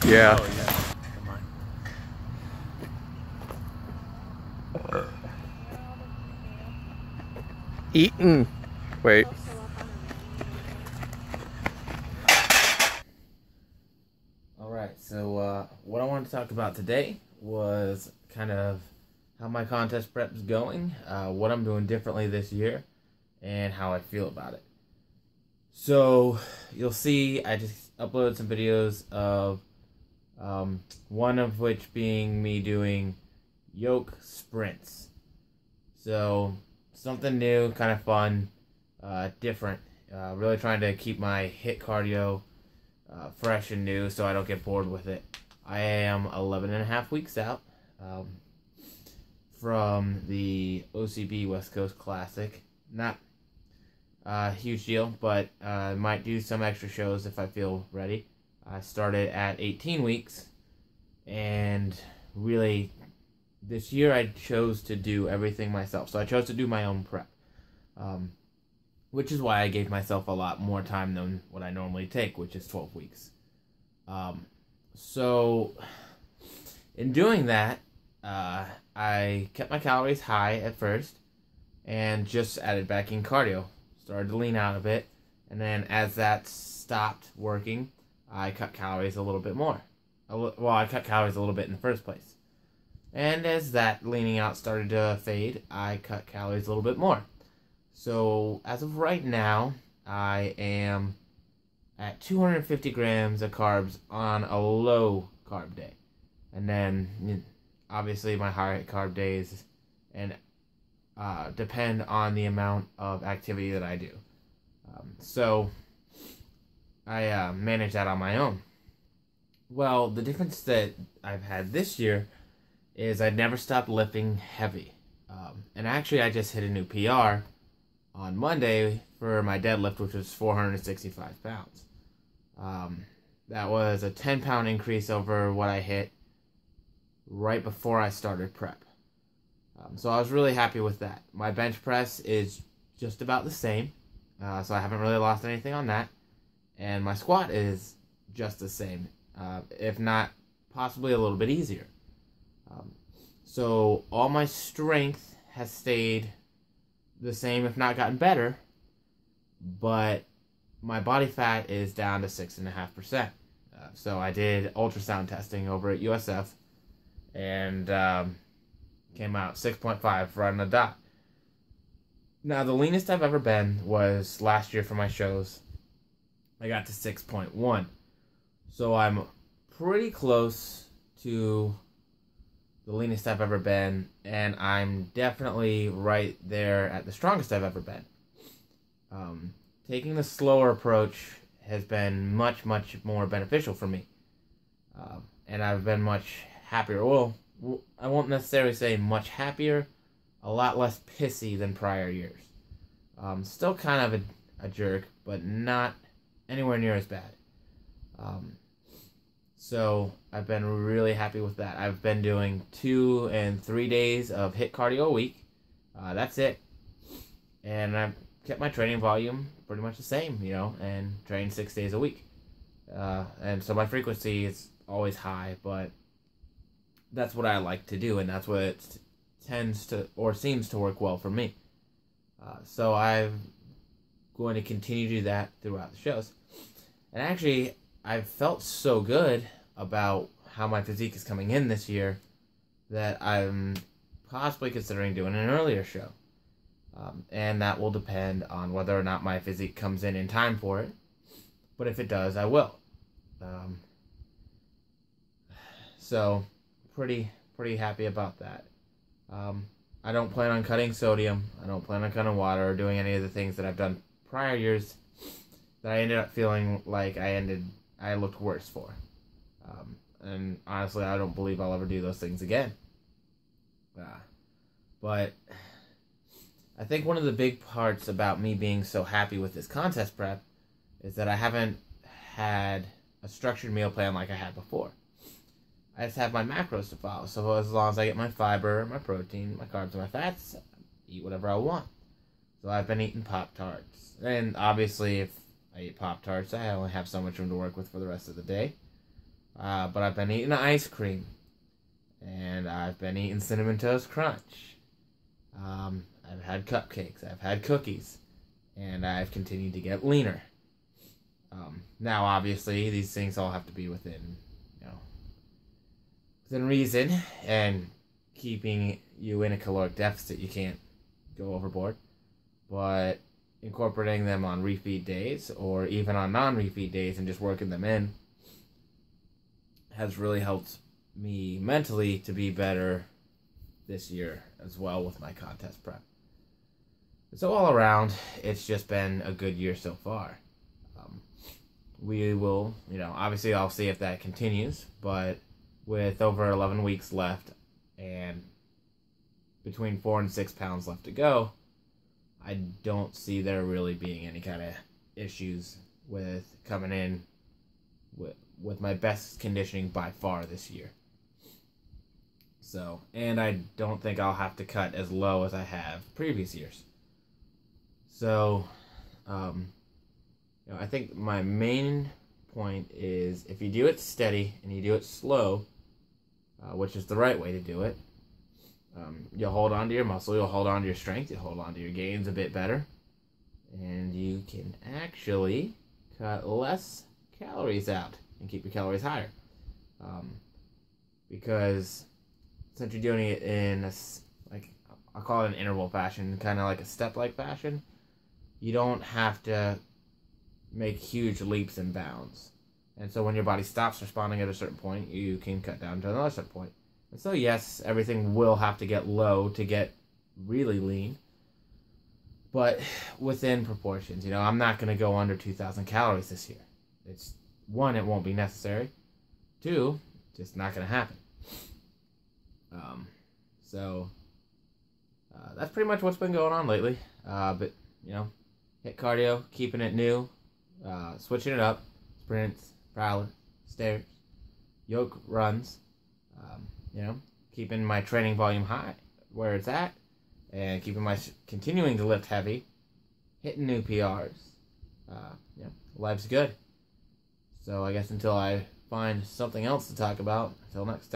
Yeah. Oh, yeah. Never mind. Eaten. Wait. Alright, so what I wanted to talk about today was kind of how my contest prep's going, what I'm doing differently this year, and how I feel about it. So, you'll see I just uploaded some videos of one of which being me doing yoke sprints. So, something new, kind of fun, different. Really trying to keep my HIIT cardio fresh and new so I don't get bored with it. I am 11 and a half weeks out from the OCB West Coast Classic. Not a huge deal, but I might do some extra shows if I feel ready. I started at 18 weeks, and really this year I chose to do everything myself. So I chose to do my own prep, which is why I gave myself a lot more time than what I normally take, which is 12 weeks. So in doing that, I kept my calories high at first and just added back in cardio. Started to lean out a bit, and then as that stopped working, I cut calories a little bit more. Well, I cut calories a little bit in the first place. And as that leaning out started to fade, I cut calories a little bit more. So as of right now, I am at 250 grams of carbs on a low carb day. And then obviously my high carb days and depend on the amount of activity that I do. So I manage that on my own. Well, the difference that I've had this year is I'd never stopped lifting heavy. And actually I just hit a new PR on Monday for my deadlift, which was 465 pounds. That was a 10-pound increase over what I hit right before I started prep. So I was really happy with that. My bench press is just about the same, so I haven't really lost anything on that. And my squat is just the same, if not possibly a little bit easier. So all my strength has stayed the same, if not gotten better, but my body fat is down to 6.5%. So I did ultrasound testing over at USF, and came out 6.5 right on the dot. Now, the leanest I've ever been was last year for my shows. I got to 6.1. So I'm pretty close to the leanest I've ever been, and I'm definitely right there at the strongest I've ever been. Taking the slower approach has been much, much more beneficial for me. And I've been much happier. Well, I won't necessarily say much happier, a lot less pissy than prior years. Still kind of a jerk, but not anywhere near as bad. So I've been really happy with that. I've been doing 2 and 3 days of HIIT cardio a week. That's it. And I've kept my training volume pretty much the same, and train 6 days a week. And so my frequency is always high, but that's what I like to do, and that's what it tends to, or seems to work well for me. So I'm going to continue to do that throughout the shows. And actually, I've felt so good about how my physique is coming in this year that I'm possibly considering doing an earlier show. And that will depend on whether or not my physique comes in time for it. But if it does, I will. So, pretty happy about that. I don't plan on cutting sodium. I don't plan on cutting water or doing any of the things that I've done prior years that I ended up feeling like I looked worse for. And honestly, I don't believe I'll ever do those things again. But I think one of the big parts about me being so happy with this contest prep is that I haven't had a structured meal plan like I had before. I just have my macros to follow. So as long as I get my fiber, my protein, my carbs, and my fats, I eat whatever I want. So I've been eating Pop-Tarts. And obviously, if I eat Pop-Tarts, I only have so much room to work with for the rest of the day. but I've been eating ice cream, and I've been eating Cinnamon Toast Crunch. I've had cupcakes, I've had cookies, and I've continued to get leaner. Now, obviously, these things all have to be within, within reason, and keeping you in a caloric deficit. You can't go overboard. But incorporating them on refeed days, or even on non-refeed days, and just working them in, has really helped me mentally to be better this year as well with my contest prep. So all around, it's just been a good year so far. We will, obviously I'll see if that continues, but with over 11 weeks left and between 4 and 6 pounds left to go, I don't see there really being any kind of issues with coming in with my best conditioning by far this year. So, and I don't think I'll have to cut as low as I have previous years. So, I think my main point is if you do it steady and you do it slow, which is the right way to do it, you'll hold on to your muscle, you'll hold on to your strength, you'll hold on to your gains a bit better, and you can actually cut less calories out and keep your calories higher. Because since you're doing it in I'll call it an interval fashion, kind of like a step-like fashion, you don't have to make huge leaps and bounds. And so when your body stops responding at a certain point, you can cut down to another certain point. And so yes, everything will have to get low to get really lean, but within proportions. I'm not going to go under 2,000 calories this year. It's, one, it won't be necessary. Two, just not going to happen. That's pretty much what's been going on lately. But, hit cardio, keeping it new, switching it up, sprints, prowler, stairs, yoke runs, keeping my training volume high where it's at, and continuing to lift heavy, hitting new PRs. Life's good. So I guess until I find something else to talk about, until next time.